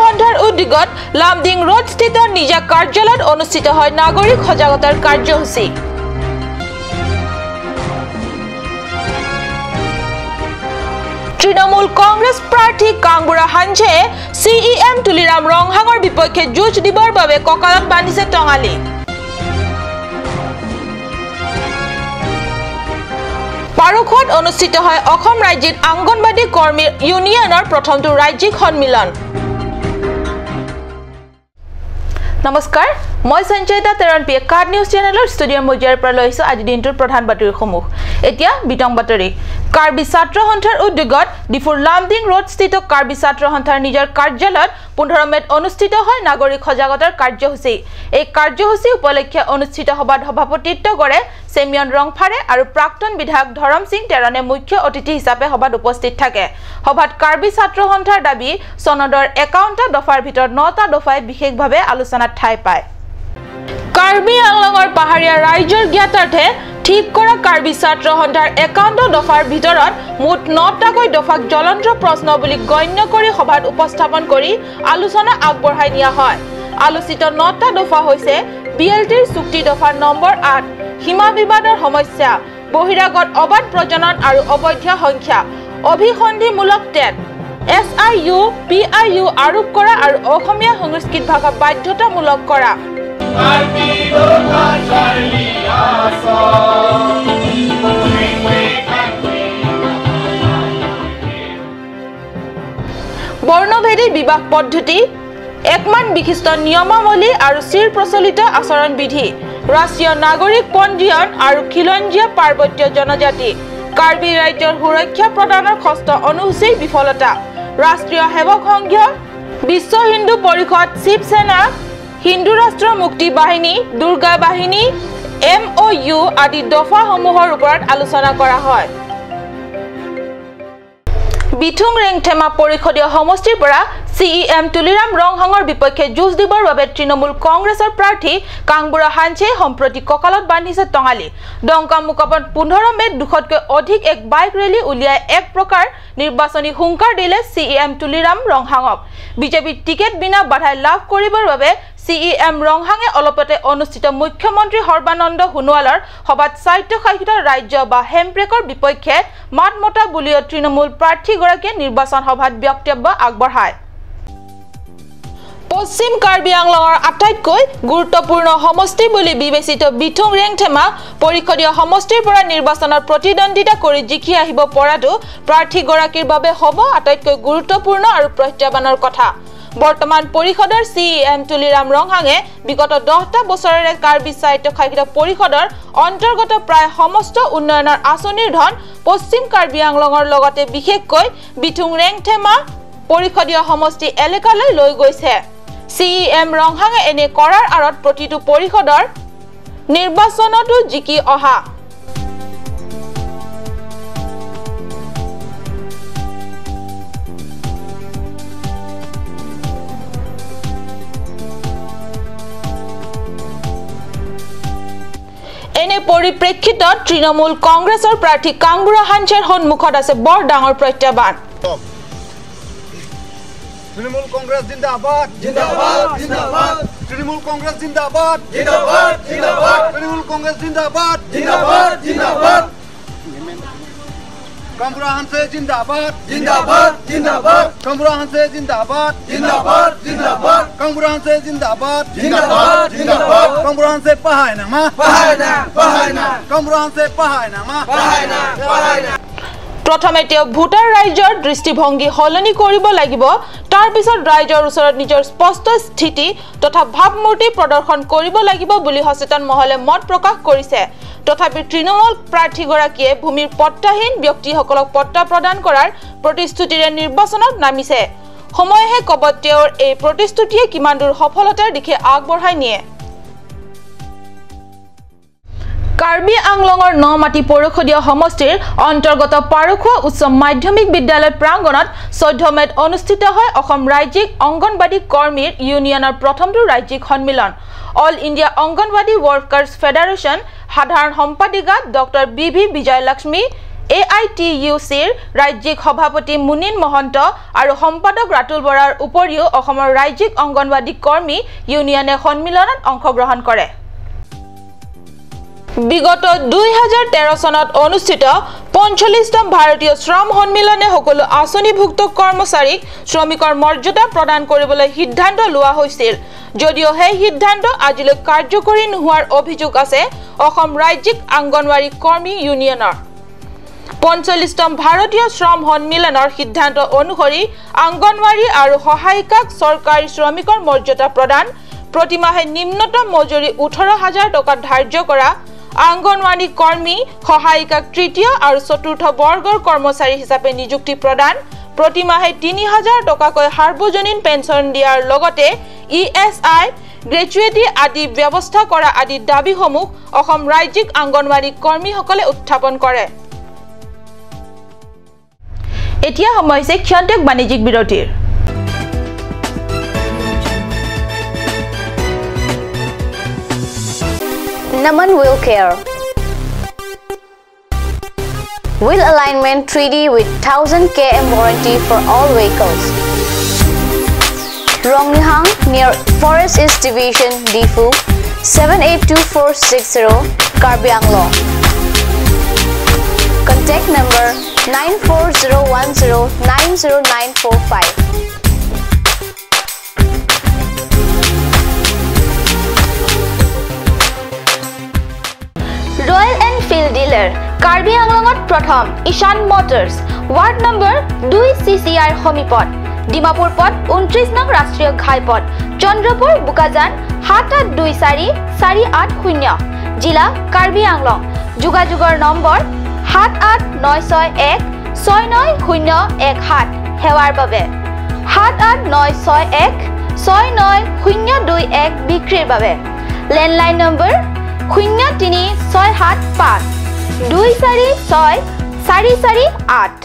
সন্থাৰ উদ্যোগত লামডিং ৰোড স্থিত নিজা কাৰ্যালয়ত অনুষ্ঠিত হয় নাগৰিক সজাগতাৰ কাৰ্যসূচী তৃণমূল কংগ্ৰেছ প্ৰাৰ্থী কাংবুৰা হাঞ্জে CEM তুলিৰাম ৰংহাঙৰ বিপক্ষে যুঁজ দিবৰ বাবে কঁকালত বান্ধিছে টঙালি পাৰুখত অনুষ্ঠিত হয় অসম ৰাজ্যিক অংগনবাদী কৰ্মী ইউনিয়নৰ প্ৰথমটো ৰাজ্যিক সন্মিলন নমস্কাৰ মই সঞ্চয়িতা তেৰণপি কাৰ্ড নিউজ চেনেলৰ ষ্টুডিঅ' মজিয়াৰ পৰা লৈছো আজি দিনটোৰ প্ৰধান বাতৰিসমূহ এতিয়া বিতং বাতৰি কাৰ্বি ছাত্ৰ সন্থাৰ উদ্যোগত ডিফুৰ লামডিং ৰোড স্থিত কাৰ্বি ছাত্ৰ সন্থাৰ নিজৰ কাৰ্যালয়ত 15 মেত অনুষ্ঠিত হয় নাগৰিক সজাগতাৰ কাৰ্যসূচী এই কাৰ্যসূচী উপলক্ষে অনুষ্ঠিত সভাত সভাপতিত্ব কৰে চেমিয়ন ৰংফাৰে আৰু প্ৰাক্তন বিধায়ক ধৰম সিং তেৰণে মুখ্য অতিথি হিচাপে সভাত উপস্থিত থাকে সভাত কাৰ্বি ছাত্ৰ সন্থাৰ দাবী সনদৰ 51টা দফাৰ ভিতৰত 9টা দফাই বিশেষভাৱে আলোচনাত ঠাই পায় কাৰ্বি আংলঙৰ পাহাৰীয়া ৰাইজৰ জ্ঞাতাৰ্থে ঠিক কৰা কাৰ্বি ছাত্ৰ সন্থাৰ 51 দফাৰ ভিতৰত মুঠ 9টাকৈ দফাক জ্বলন্ত প্ৰশ্ন বুলি গণ্য কৰি সভাত উপস্থাপন কৰি আলোচনা আগবঢ়াই নিয়া হয় আলোচিত 9টা দফা হৈছে বিএলটিৰ চুক্তি দফা নম্বৰ 8 সীমা বিবাদৰ সমস্যা বহিৰাগত অবাধ প্ৰজনন আৰু অবৈধ সংখ্যা অভিসন্ধিমূলক টেট SIU PIU আৰোপ কৰা আৰু অসমীয়া সংস্কৃত ভাষা বাধ্যতামূলক কৰা বৰ্ণভেদী বিবাহ পদ্ধতি একমান বিশিষ্ট নিয়মাৱলী আৰু চিৰ প্ৰচলিত আচৰণ বিধি ৰাষ্ট্ৰীয় নাগৰিক পঞ্জীয়ন আৰু খিলঞ্জীয়া পাৰ্বত্য জনজাতি কাৰ্বি ৰাজ্যৰ সুৰক্ষা প্ৰদানৰ ষষ্ঠ অনুসূচীৰ বিফলতা ৰাষ্ট্ৰীয় সেৱক সংঘ বিশ্ব হিন্দু পৰিষদ শিৱসেনা হিন্দু ৰাষ্ট্ৰ মুক্তি বাহিনী দুৰ্গা বাহিনী MOU আদি দফাসমূহৰ ওপৰত আলোচনা কৰা হয় বিথুং ৰেংথেমা পৰিষদীয় সমষ্টিৰ পৰা CEM তুলিৰাম ৰংহাঙৰ বিপক্ষে যুঁজ দিবৰ বাবে তৃণমূল কংগ্ৰেছৰ প্ৰাৰ্থী কাংবুৰা হাঞ্জে সম্প্ৰতি কঁকালত বান্ধিছে টঙালি ডংকা মুকাবত 15 মেত 200তকৈ অধিক এক বাইক ৰেলী উলিয়াই এক প্ৰকাৰ নিৰ্বাচনী হুংকাৰ দিলে CEM তুলিৰাম ৰংহাঙক বিজেপি টিকেট বিনা বাধাই লাভ কৰিবৰ বাবে CEM ৰংহাঙে অলপতে অনুষ্ঠিত মুখ্যমন্ত্ৰী সৰ্বানন্দ সোণোৱালৰ সভাত স্বায়ত্তশাসিত ৰাজ্য বা হেমপ্ৰেকৰ বিপক্ষে মাত মতা বুলিও তৃণমূল প্ৰাৰ্থীগৰাকীয়ে নিৰ্বাচন সভাত বক্তব্য আগবঢ়ায় পশ্চিম কাৰ্বি আংলঙৰ আটাইতকৈ গুৰুত্বপূৰ্ণ সমষ্টি বুলি বিবেচিত বিথুং ৰেংথেমা পৰিষদীয় সমষ্টিৰ পৰা নিৰ্বাচনত প্ৰতিদ্বন্দ্বিতা কৰি জিকি আহিব পৰাটো প্ৰাৰ্থীগৰাকীৰ বাবে হ'ব আটাইতকৈ গুৰুত্বপূৰ্ণ আৰু প্ৰত্যাহ্বানৰ কথা বৰ্তমান পৰিষদৰ CEM তুলিৰাম ৰংহাঙে বিগত 10টা বছৰেৰে কাৰ্বি স্বায়ত্তশাসিত পৰিষদৰ অন্তৰ্গত প্ৰায় সমস্ত উন্নয়নৰ আঁচনিৰ ধন পশ্চিম কাৰ্বি আংলঙৰ লগতে বিশেষকৈ বিথুং ৰেংথেমা পৰিষদীয় সমষ্টি এলেকালৈ লৈ গৈছে CEM ৰংহাঙে এনে কৰাৰ আঁৰত প্ৰতিটো পৰিষদৰ নিৰ্বাচনতো জিকি অহা এনে পৰিপ্ৰেক্ষিতত তৃণমূল কংগ্ৰেছৰ প্ৰাৰ্থী কাংবুৰা হাঞ্জেৰ সন্মুখত আছে বৰ ডাঙৰ প্ৰত্যাহ্বান তৃণমূল কংগ্ৰেছ জিন্দাবাদ জিন্দাবাদ জিন্দাবাদ তৃণমূল কংগ্ৰেছ জিন্দাবাদ জিন্দাবাদ জিন্দাবাদ তৃণমূল কংগ্ৰেছ জিন্দাবাদ জিন্দাবাদ জিন্দাবাদ কাংবুৰা হাঞ্জে জিন্দাবাদ জিন্দাবাদ জিন্দাবাদ কাংবুৰা হাঞ্জে জিন্দাবাদ জিন্দাবাদ জিন্দাবাদ কাংবুৰা হাঞ্জে জিন্দাবাদ জিন্দাবাদ জিন্দাবাদ কাংবুৰা হাঞ্জে পাহাই না কাংবুৰা হাঞ্জে পাহাই না প্ৰথমে তেওঁ ভোটাৰ ৰাইজৰ দৃষ্টিভংগী সলনি কৰিব লাগিব তাৰ পিছত ৰাইজৰ ওচৰত নিজৰ স্পষ্ট স্থিতি তথা ভাৱমূৰ্তি প্ৰদৰ্শন কৰিব লাগিব বুলি সচেতন মহলে মত প্ৰকাশ কৰিছে তথাপি তৃণমূল প্ৰাৰ্থীগৰাকীয়ে ভূমিৰ পট্টাহীন ব্যক্তিসকলক পট্টা প্ৰদান কৰাৰ প্ৰতিশ্ৰুতিৰে নিৰ্বাচনত নামিছে সময়হে কব তেওঁৰ এই প্ৰতিশ্ৰুতিয়ে কিমান দূৰ সফলতাৰ দিশে আগবঢ়াই নিয়ে কাৰ্বি আংলঙৰ নমাটি পৰিষদীয় সমষ্টিৰ অন্তৰ্গত পাৰুখোৱা উচ্চ মাধ্যমিক বিদ্যালয় প্ৰাংগণত 14 মেত অনুষ্ঠিত হয় অসম ৰাজ্যিক অংগনবাদী কৰ্মীৰ ইউনিয়নৰ প্ৰথমটো ৰাজ্যিক সন্মিলন all India anganwadi workers federation সাধাৰণ সম্পাদিকা ডক্টৰ BV বিজয়লক্ষ্মী AITUCৰ ৰাজ্যিক সভাপতি মুনিন মহন্ত আৰু সম্পাদক ৰাতুল বৰাৰ উপৰিও অসমৰ ৰাজ্যিক অংগনবাদী কৰ্মী ইউনিয়নে সন্মিলনত অংশগ্ৰহণ কৰে বিগত 2013 চনত অনুষ্ঠিত 45তম ভাৰতীয় শ্ৰম সন্মিলনে সকলো আঁচনিভুক্ত কৰ্মচাৰীক শ্ৰমিকৰ মৰ্যাদা প্ৰদান কৰিবলৈ সিদ্ধান্ত লোৱা হৈছিল যদিও সেই সিদ্ধান্ত আজিলৈ কাৰ্যকৰী নোহোৱাৰ অভিযোগ আছে অসম ৰাজ্যিক অংগনবাদী কৰ্মী ইউনিয়নৰ 45তম ভাৰতীয় শ্ৰম সন্মিলনৰ সিদ্ধান্ত অনুসৰি অংগনবাদী আৰু সহায়িকাক চৰকাৰী শ্ৰমিকৰ মৰ্যাদা প্ৰদান প্ৰতিমাহে নিম্নতম মজুৰি 18000 টকা ধাৰ্য কৰা অংগনবাদী কৰ্মী সহায়িকাক তৃতীয় আৰু চতুৰ্থ বৰ্গৰ কৰ্মচাৰী হিচাপে নিযুক্তি প্ৰদান প্ৰতিমাহে 3000 টকাকৈ সাৰ্বজনীন পেন্সন দিয়াৰ লগতে ESI গ্ৰেজুৱেটি আদি ব্যৱস্থা কৰা আদি দাবীসমূহ অসম ৰাজ্যিক অংগনবাদী কৰ্মীসকলে উত্থাপন কৰে এতিয়া সময় হৈছে ক্ষন্তেক বাণিজ্যিক বিৰতিৰ Naman Wheel Care. Wheel alignment 3D with 1000 km warranty for all vehicles. Rongnihang near Forest East Division, Difu, 782460, Karbi Anglong. Contact number 94010-90945. Royal Enfield dealer Karbi Anglongot Prothom Ishan Motors Ward number 2 CCR Homipot Dimapur Pot 29 nang Rastriyo Ghaipot Chandrapur Bukajan 78244880 Jila Karbi Anglong Jugajugor number 78961690017 Hewar babe 78961690021 Bikrir babe Landline number 03672464448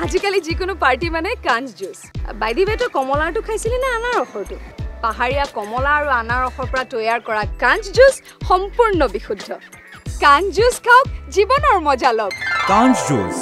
আজিকালি যিকোনো party মানে কাঞ্জ juice by the ৱে তো কমলাটো খাইছিলি না আনাৰ ৰসটো পাহাৰীয়া কমলা আৰু আনাৰ ৰসৰ পৰা তৈয়াৰ কৰা কাঞ্জ জুচ সম্পূৰ্ণ বিশুদ্ধ কাঞ্জ জুচ খাওক জীৱনৰ মজা লওক কাঞ্জ জুচ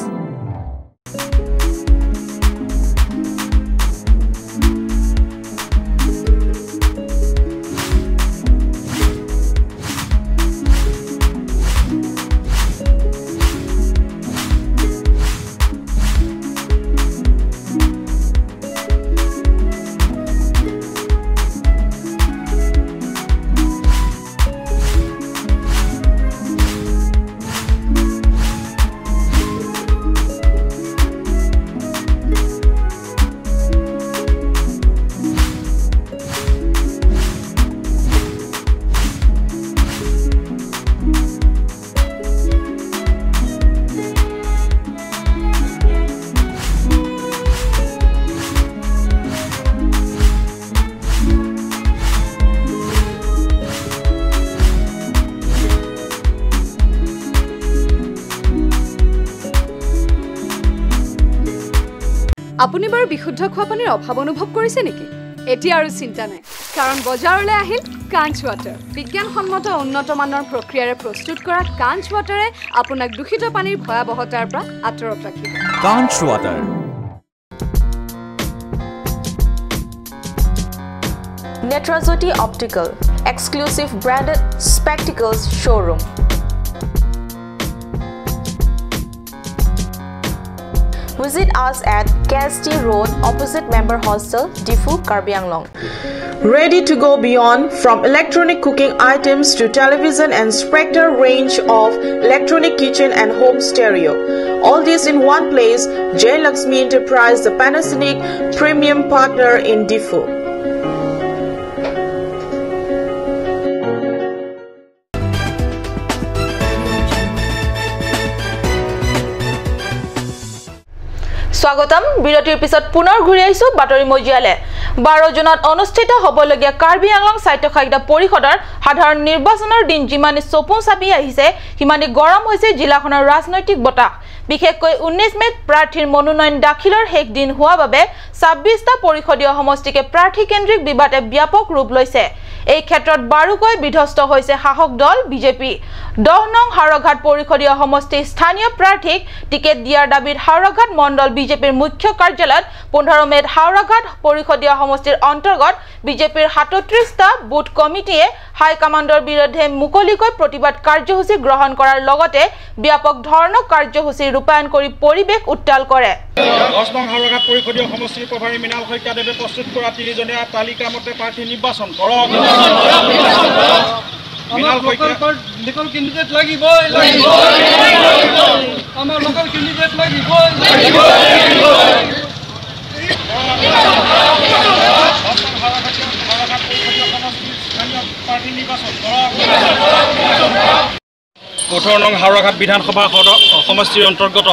আপুনি বাৰু বিশুদ্ধ খোৱা পানীৰ অভাৱ অনুভৱ কৰিছে নেকি এতিয়া আৰু চিন্তা নাই কাৰণ বজাৰলৈ আহিল কাঞ্চ ৱাটাৰ বিজ্ঞানসন্মত উন্নত মানৰ প্ৰক্ৰিয়াৰে প্ৰস্তুত কৰা কাঞ্চ ৱাটাৰে আপোনাক দূষিত পানীৰ ভয়াৱহতাৰ পৰা আঁতৰত ৰাখিব কাঞ্চ water Netrajyoti Optical exclusive branded spectacles showroom Visit us at KST Road opposite Member Hostel, Difu, Karbi Anglong. Ready to go beyond from electronic cooking items to television and Spectre range of electronic kitchen and home stereo. All this in one place, J. Lakshmi Enterprise, the Panasonic premium partner in Difu. স্বাগতম বিৰতিৰ পিছত পুনৰ ঘূৰি আহিছো বাতৰি মজিয়ালে 12 জুনত অনুষ্ঠিত হ'বলগীয়া কাৰ্বি আংলং স্বায়ত্তশাসিত পৰিষদৰ সাধাৰণ নিৰ্বাচনৰ দিন যিমানে চপু চাপি আহিছে সিমানে গৰম হৈছে জিলাখনৰ ৰাজনৈতিক বতাহ বিশেষকৈ 19 মেত প্ৰাৰ্থীৰ মনোনয়ন দাখিলৰ শেষ দিন হোৱা বাবে 26টা পৰিষদীয় সমষ্টিকে প্ৰাৰ্থী কেন্দ্ৰিক বিবাদে ব্যাপক ৰূপ লৈছে এই ক্ষেত্ৰত বাৰুকৈ বিধ্বস্ত হৈছে শাসক দল বিজেপি 10 নং হাওৰাঘাট পৰিষদীয় সমষ্টিৰ স্থানীয় প্ৰাৰ্থীক টিকেট দিয়াৰ দাবীত হাওৰাঘাট মণ্ডল বিজেপিৰ মুখ্য কাৰ্যালয়ত 15 মেত হাওৰাঘাট পৰিষদীয় সমষ্টিৰ অন্তৰ্গত বিজেপিৰ 37টা বুথ কমিটিয়ে হাই কমাণ্ডৰ বিৰুদ্ধে মুকলিকৈ প্ৰতিবাদ কাৰ্যসূচী গ্ৰহণ কৰাৰ লগতে ব্যাপক ধৰণৰ কাৰ্যসূচী ৰূপায়ণ কৰি পৰিৱেশ উত্তাল কৰে 10 নং হাওৰাঘাট পৰিষদীয় সমষ্টিৰ প্ৰভাৰী মৃণাল শইকীয়াদেৱে প্ৰস্তুত কৰা 30জনীয়া তালিকা মতে প্ৰাৰ্থী নিৰ্বাচন কৰক মৃণাল শইকীয়া লোকাল ক্যান্ডিডেট লাগিব আমাৰ লোকাল ক্যান্ডিডেট লাগিব পাৰ্টি নিৰ্বাচন কৰক 18 নং হাওৰাঘাট বিধানসভা সমষ্টিৰ অন্তৰ্গত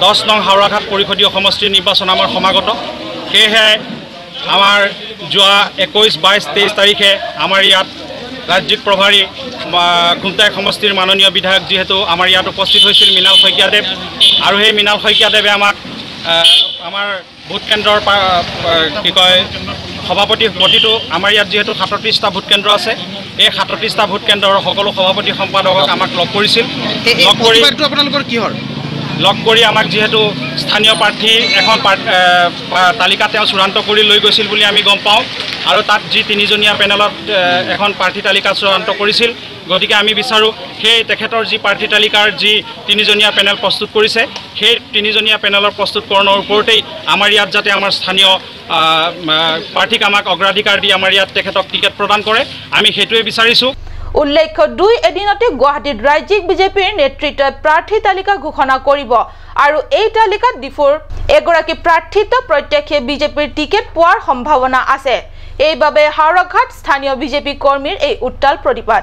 10 নং হাওৰাঘাট পৰিষদীয় সমষ্টিৰ নিৰ্বাচন আমাৰ সমাগত সেয়েহে আমাৰ যোৱা 21, 22, 23 তাৰিখে আমাৰ ইয়াত ৰাজ্যিক প্ৰভাৰী খুমটাই সমষ্টিৰ মাননীয় বিধায়ক যেহেতু আমাৰ ইয়াত উপস্থিত হৈছিল মৃণাল শইকীয়াদেৱ আৰু সেই মৃণাল শইকীয়াদেৱে আমাক আমাৰ ভোট কেন্দ্ৰৰ কি কয় সভাপতি প্ৰতিটো আমাৰ ইয়াত যেহেতু 37টা ভোট কেন্দ্ৰ আছে এই 37টা ভোট কেন্দ্ৰৰ সকলো সভাপতি সম্পাদকক আমাক লগ কৰিছিল লগ কৰি আপোনালোকৰ কি হ'ল লগ কৰি আমাক যেহেতু স্থানীয় প্ৰাৰ্থী এখন তালিকা তেওঁ চূড়ান্ত কৰি লৈ গৈছিল বুলি আমি গম পাওঁ আৰু তাত যি 3জনীয়া পেনেলত এখন প্ৰাৰ্থী তালিকা চূড়ান্ত কৰিছিল গতিকে আমি বিচাৰোঁ সেই তেখেতৰ যি প্ৰাৰ্থী তালিকাৰ যি 3জনীয়া পেনেল প্ৰস্তুত কৰিছে সেই 3জনীয়া পেনেলৰ প্ৰস্তুতকৰণৰ ওপৰতেই আমাৰ ইয়াত যাতে আমাৰ স্থানীয় প্ৰাৰ্থীক আমাক অগ্ৰাধিকাৰ দি আমাৰ ইয়াত তেখেতক টিকেট প্ৰদান কৰে আমি সেইটোৱে বিচাৰিছোঁ উল্লেখ্য 2 এদিনতে গুৱাহাটীত ৰাজ্যিক বিজেপিৰ নেতৃত্বই প্ৰাৰ্থী তালিকা ঘোষণা কৰিব আৰু এই তালিকাত ডিফুৰ এগৰাকী প্ৰাৰ্থিত্ব প্ৰত্যক্ষে বিজেপিৰ টিকেট পোৱাৰ সম্ভাৱনা আছে এইবাবে হাওৰাঘাট স্থানীয় বিজেপি কৰ্মীৰ এই উত্তাল প্ৰতিবাদ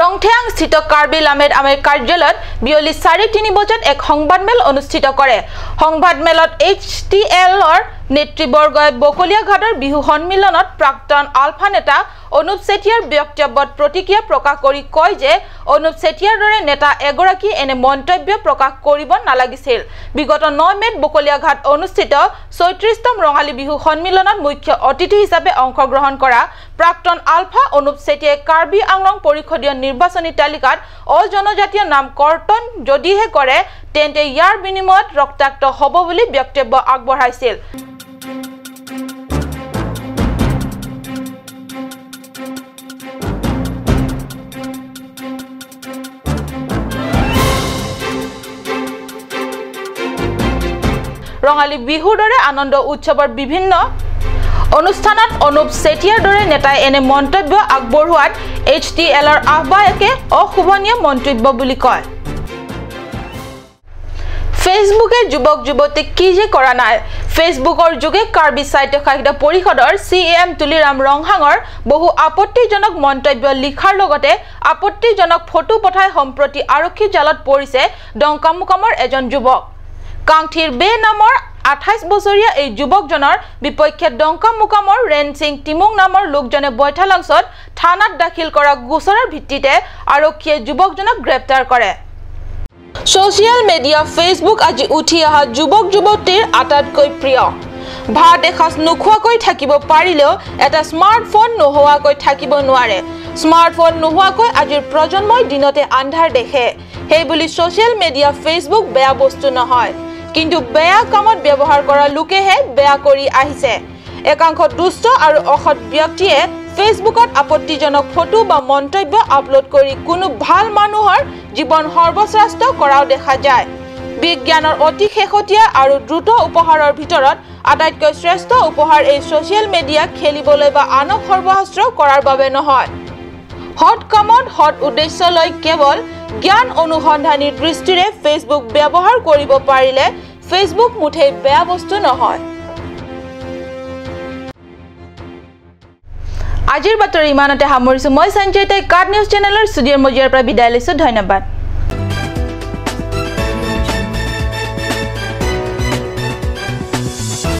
ৰংথেয়াং স্থিত কাৰ্বি লামেড আমেৰ কাৰ্যালয়ত বিয়লি 3:30 বজাত এক সংবাদমেল অনুষ্ঠিত কৰে সংবাদমেলত HTLৰ নেতৃবৰ্গই বকলিয়া ঘাটৰ বিহু সন্মিলনত প্ৰাক্তন আলফা নেতা অনুপ চেতিয়াৰ বক্তব্যত প্ৰতিক্ৰিয়া প্ৰকাশ কৰি কয় যে অনুপ চেতিয়াৰ দৰে নেতা এগৰাকী এনে মন্তব্য প্ৰকাশ কৰিব নালাগিছিল বিগত 9 মেত বকলিয়া ঘাট অনুষ্ঠিত 34তম ৰঙালী বিহু সন্মিলনত মুখ্য অতিথি হিচাপে অংশগ্ৰহণ কৰা প্ৰাক্তন আলফা অনুপ চেতিয়াই কাৰ্বি আংলং পৰিষদীয় নিৰ্বাচনী তালিকাত অজনজাতীয় নাম কৰ্তন যদিহে কৰে তেন্তে ইয়াৰ বিনিময়ত ৰক্তাক্ত হ'ব বুলি বক্তব্য আগবঢ়াইছিল ৰঙালী বিহুৰ দৰে আনন্দ উৎসৱৰ বিভিন্ন অনুষ্ঠানত অনুপ চেতিয়াৰ দৰে নেতাই এনে মন্তব্য আগবঢ়োৱাত HTLৰ আহ্বায়কে অশুভনীয় মন্তব্য বুলি কয় ফেসবুকে যুৱক যুৱতীক কি যে কৰা নাই ফেসবুকৰ যোগে কাৰ্বি স্বায়ত্তশাসিত পৰিষদৰ CAM তুলিৰাম ৰংহাঙৰ বহু আপত্তিজনক মন্তব্য লিখাৰ লগতে আপত্তিজনক ফটো পঠাই সম্প্ৰতি আৰক্ষী জালত পৰিছে ডংকামুকামৰ এজন যুৱক কাংথিৰ বে নামৰ 28 বছৰীয়া এই যুৱকজনৰ বিপক্ষে ডংকামুকামৰ ৰেন সিং টিমুং নামৰ লোকজনে বৈঠালাংছত থানাত দাখিল কৰা গোচৰৰ ভিত্তিতে আৰক্ষীয়ে যুৱকজনক গ্ৰেপ্তাৰ কৰে সোশ্যাল মিডিয়া ফেসবুক আজি উঠি অহা যুৱক যুৱতীৰ আটাইতকৈ প্ৰিয় ভাত এসাঁজ নোখোৱাকৈ থাকিব পাৰিলেও এটা স্মাৰ্টফোন নোহোৱাকৈ থাকিব নোৱাৰে স্মাৰ্টফোন নোহোৱাকৈ আজিৰ প্ৰজন্মই দিনতে আন্ধাৰ দেখে সেইবুলি সোশ্যাল মিডিয়া ফেসবুক বেয়া বস্তু নহয় কিন্তু বেয়া কামত ব্যৱহাৰ কৰা লোকেহে বেয়া কৰি আহিছে একাংশ দুষ্ট আৰু অসৎ ব্যক্তিয়ে ফেসবুকত আপত্তিজনক ফটো বা মন্তব্য আপলোড কৰি কোনো ভাল মানুহৰ জীৱন সৰ্বশ্ৰেষ্ঠ কৰাও দেখা যায় বিজ্ঞানৰ অতি শেহতীয়া আৰু দ্ৰুত উপহাৰৰ ভিতৰত আটাইতকৈ শ্ৰেষ্ঠ উপহাৰ এই সোশ্যাল মিডিয়া খেলিবলৈ বা আনক সৰ্বহাস্ত্ৰ কৰাৰ বাবে নহয় হট কামত হট উদ্দেশ্য লৈ কেৱল জ্ঞান অনুসন্ধানী দৃষ্টিৰে ফেসবুক ব্যৱহাৰ কৰিব পাৰিলে ফেসবুক মুঠেই বেয়া বস্তু নহয় আজিৰ বাতৰি ইমানতে সামৰিছো মই সঞ্জয় তাই কাৰ্ড নিউজ চেনেলৰ ষ্টুডিঅ'ৰ মজিয়াৰ পৰা বিদায় লৈছো ধন্যবাদ